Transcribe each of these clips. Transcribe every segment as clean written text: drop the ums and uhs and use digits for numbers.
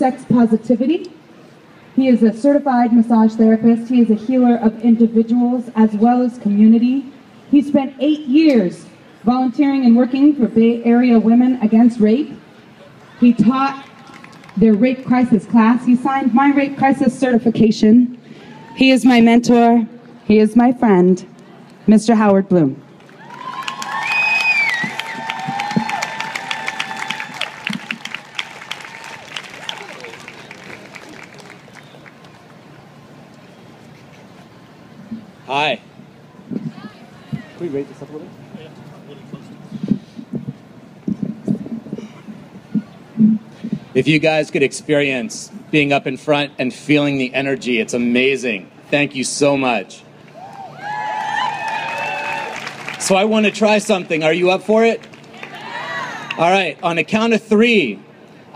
sex positivity. He is a certified massage therapist. He is a healer of individuals as well as community. He spent 8 years volunteering and working for Bay Area Women Against Rape. He taught their rape crisis class. He signed my rape crisis certification. He is my mentor. He is my friend, Mr. Howard Bloom. Hi. Can we raise this up a little? If you guys could experience being up in front and feeling the energy, it's amazing. Thank you so much. So I want to try something. Are you up for it? All right, on a count of 3,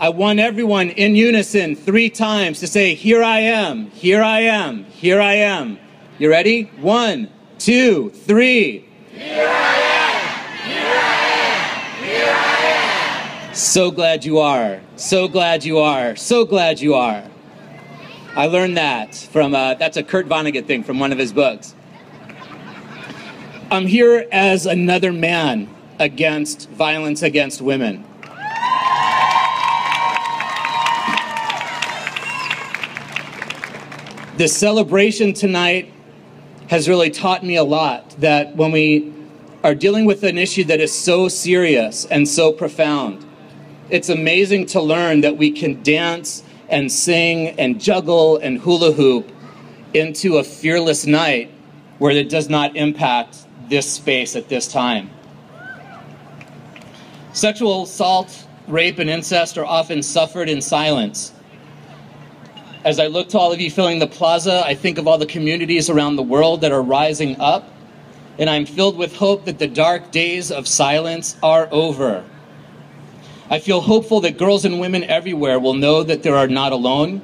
I want everyone in unison 3 times to say, here I am, here I am, here I am. You ready? 1, 2, 3. Here I am, here I am, here I am. So glad you are, so glad you are, so glad you are. I learned that from, that's a Kurt Vonnegut thing from one of his books. I'm here as another man against violence against women. The celebration tonight has really taught me a lot, that when we are dealing with an issue that is so serious and so profound, it's amazing to learn that we can dance and sing and juggle and hula hoop into a fearless night where it does not impact this space at this time. Sexual assault, rape, and incest are often suffered in silence. As I look to all of you filling the plaza, I think of all the communities around the world that are rising up, and I'm filled with hope that the dark days of silence are over. I feel hopeful that girls and women everywhere will know that they are not alone,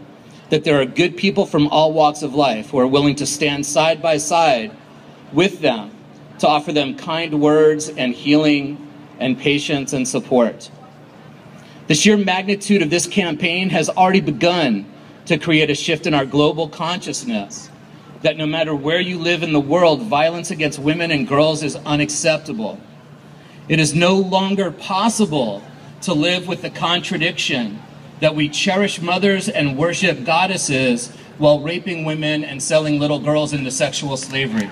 that there are good people from all walks of life who are willing to stand side by side with them to offer them kind words and healing and patience and support. The sheer magnitude of this campaign has already begun to create a shift in our global consciousness that no matter where you live in the world, violence against women and girls is unacceptable. It is no longer possible to live with the contradiction that we cherish mothers and worship goddesses while raping women and selling little girls into sexual slavery.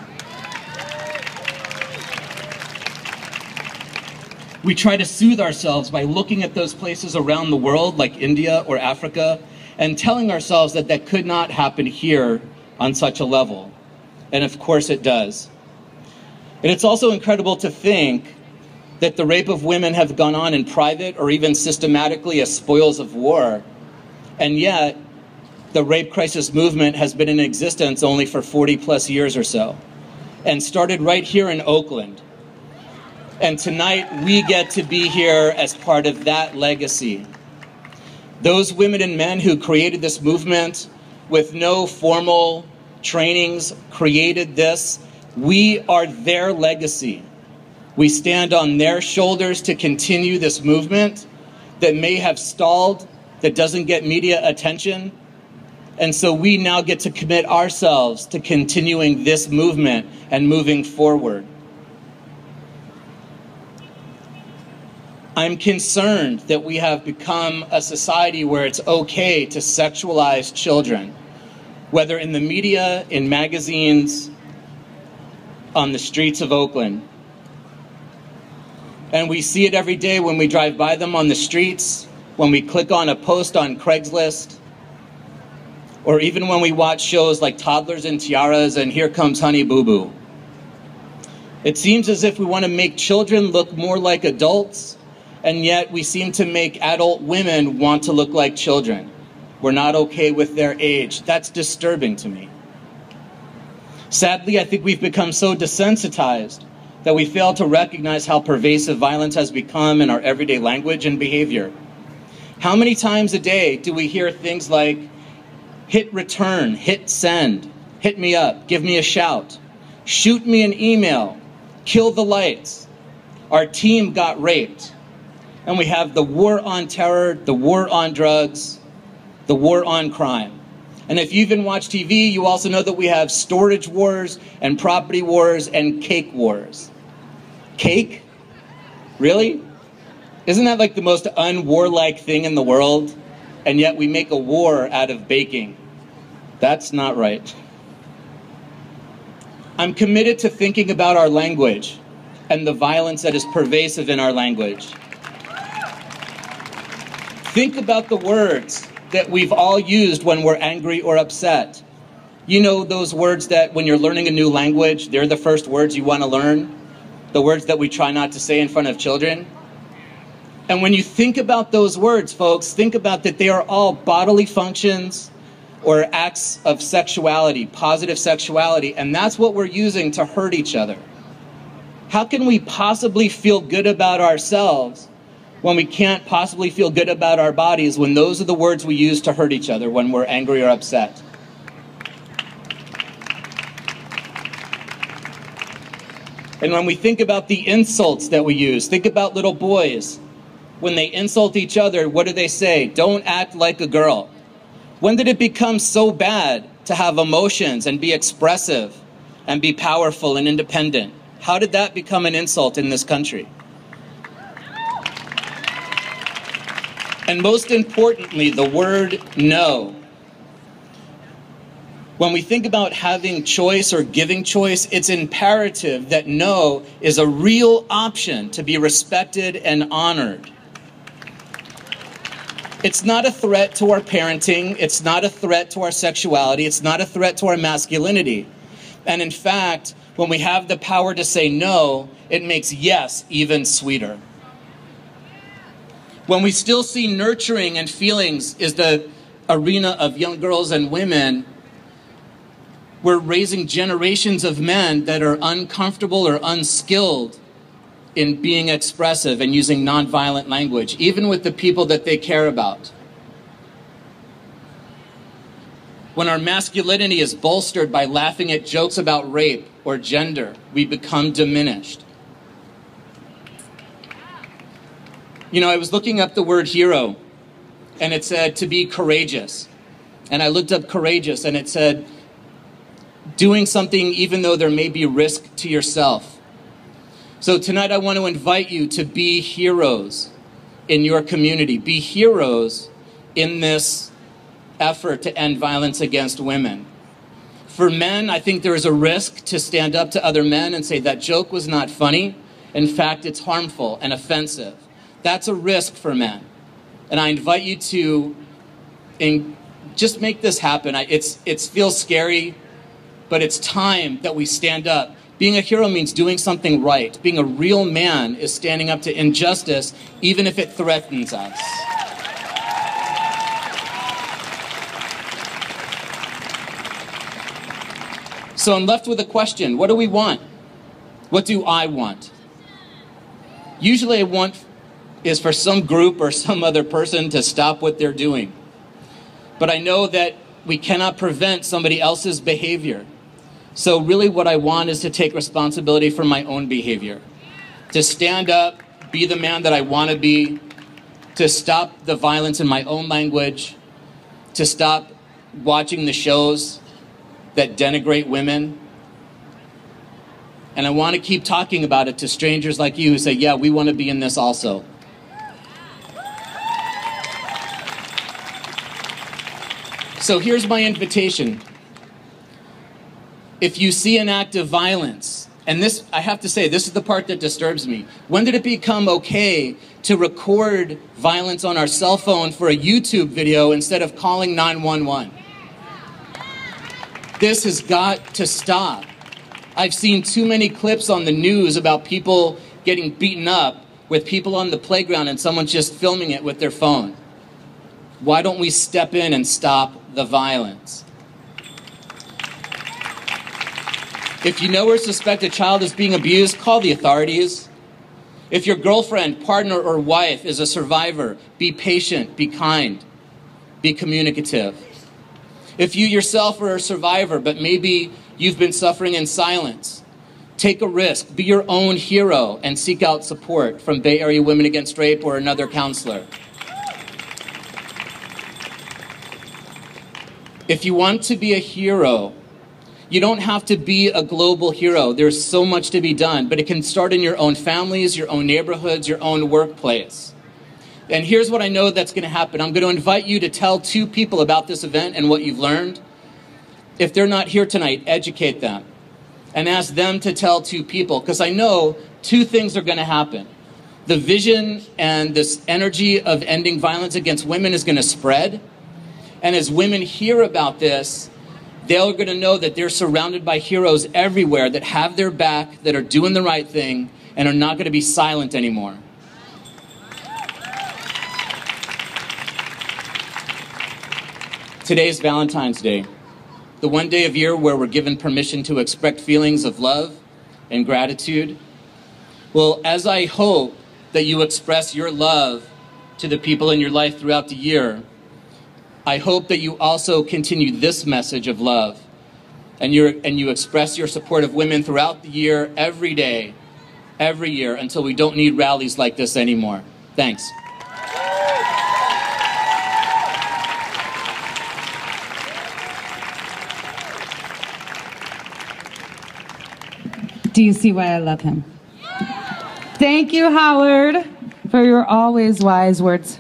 We try to soothe ourselves by looking at those places around the world like India or Africa and telling ourselves that that could not happen here on such a level. And of course it does. And it's also incredible to think that the rape of women have gone on in private or even systematically as spoils of war. And yet, the rape crisis movement has been in existence only for 40 plus years or so, and started right here in Oakland. And tonight, we get to be here as part of that legacy. Those women and men who created this movement with no formal trainings created this. We are their legacy. We stand on their shoulders to continue this movement that may have stalled, that doesn't get media attention. And so we now get to commit ourselves to continuing this movement and moving forward. I'm concerned that we have become a society where it's okay to sexualize children, whether in the media, in magazines, on the streets of Oakland. And we see it every day when we drive by them on the streets, when we click on a post on Craigslist, or even when we watch shows like Toddlers and Tiaras and Here Comes Honey Boo Boo. It seems as if we want to make children look more like adults, and yet we seem to make adult women want to look like children. We're not okay with their age. That's disturbing to me. Sadly, I think we've become so desensitized that we fail to recognize how pervasive violence has become in our everyday language and behavior. How many times a day do we hear things like, hit return, hit send, hit me up, give me a shout, shoot me an email, kill the lights, our team got raped. And we have the war on terror, the war on drugs, the war on crime. And if you even watch TV, you also know that we have storage wars and property wars and cake wars. Cake? Really? Isn't that like the most unwarlike thing in the world? And yet we make a war out of baking. That's not right. I'm committed to thinking about our language and the violence that is pervasive in our language. Think about the words that we've all used when we're angry or upset. You know those words that when you're learning a new language, they're the first words you want to learn? The words that we try not to say in front of children? And when you think about those words, folks, think about that they are all bodily functions or acts of sexuality, positive sexuality, and that's what we're using to hurt each other. How can we possibly feel good about ourselves when we can't possibly feel good about our bodies when those are the words we use to hurt each other when we're angry or upset? And when we think about the insults that we use, think about little boys. When they insult each other, what do they say? Don't act like a girl. When did it become so bad to have emotions and be expressive and be powerful and independent? How did that become an insult in this country? And most importantly, the word no. When we think about having choice or giving choice, it's imperative that no is a real option to be respected and honored. It's not a threat to our parenting. It's not a threat to our sexuality. It's not a threat to our masculinity. And in fact, when we have the power to say no, it makes yes even sweeter. When we still see nurturing and feelings is the arena of young girls and women, we're raising generations of men that are uncomfortable or unskilled in being expressive and using nonviolent language, even with the people that they care about. When our masculinity is bolstered by laughing at jokes about rape or gender, we become diminished. You know, I was looking up the word hero, and it said to be courageous. And I looked up courageous, and it said doing something even though there may be risk to yourself. So tonight I want to invite you to be heroes in your community. Be heroes in this effort to end violence against women. For men, I think there is a risk to stand up to other men and say that joke was not funny. In fact, it's harmful and offensive. That's a risk for men. And I invite you to just make this happen. It feels scary, but it's time that we stand up. Being a hero means doing something right. Being a real man is standing up to injustice, even if it threatens us. So I'm left with a question. What do we want? What do I want? Usually I want is for some group or some other person to stop what they're doing. But I know that we cannot prevent somebody else's behavior. So really what I want is to take responsibility for my own behavior, to stand up, be the man that I want to be, to stop the violence in my own language, to stop watching the shows that denigrate women. And I want to keep talking about it to strangers like you who say, yeah, we want to be in this also. So here's my invitation. If you see an act of violence, and this, I have to say, this is the part that disturbs me. When did it become okay to record violence on our cell phone for a YouTube video instead of calling 911? This has got to stop. I've seen too many clips on the news about people getting beaten up with people on the playground and someone's just filming it with their phone. Why don't we step in and stop the violence? If you know or suspect a child is being abused, call the authorities. If your girlfriend, partner, or wife is a survivor, be patient, be kind, be communicative. If you yourself are a survivor, but maybe you've been suffering in silence, take a risk, be your own hero, and seek out support from Bay Area Women Against Rape or another counselor. If you want to be a hero, you don't have to be a global hero. There's so much to be done, but it can start in your own families, your own neighborhoods, your own workplace. And here's what I know that's going to happen. I'm going to invite you to tell 2 people about this event and what you've learned. If they're not here tonight, educate them and ask them to tell 2 people, because I know 2 things are going to happen. The vision and this energy of ending violence against women is going to spread. And as women hear about this, they're going to know that they're surrounded by heroes everywhere that have their back, that are doing the right thing, and are not going to be silent anymore. Today is Valentine's Day, the one day of year where we're given permission to express feelings of love and gratitude. Well, as I hope that you express your love to the people in your life throughout the year, I hope that you also continue this message of love and you express your support of women throughout the year, every day, every year, until we don't need rallies like this anymore. Thanks. Do you see why I love him? Thank you, Howard, for your always wise words.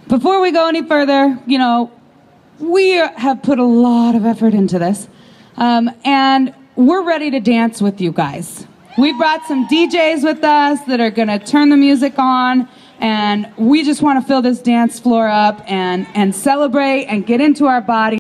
Before we go any further, you know, we have put a lot of effort into this, and we're ready to dance with you guys. We brought some DJs with us that are going to turn the music on, and we just want to fill this dance floor up and celebrate and get into our body.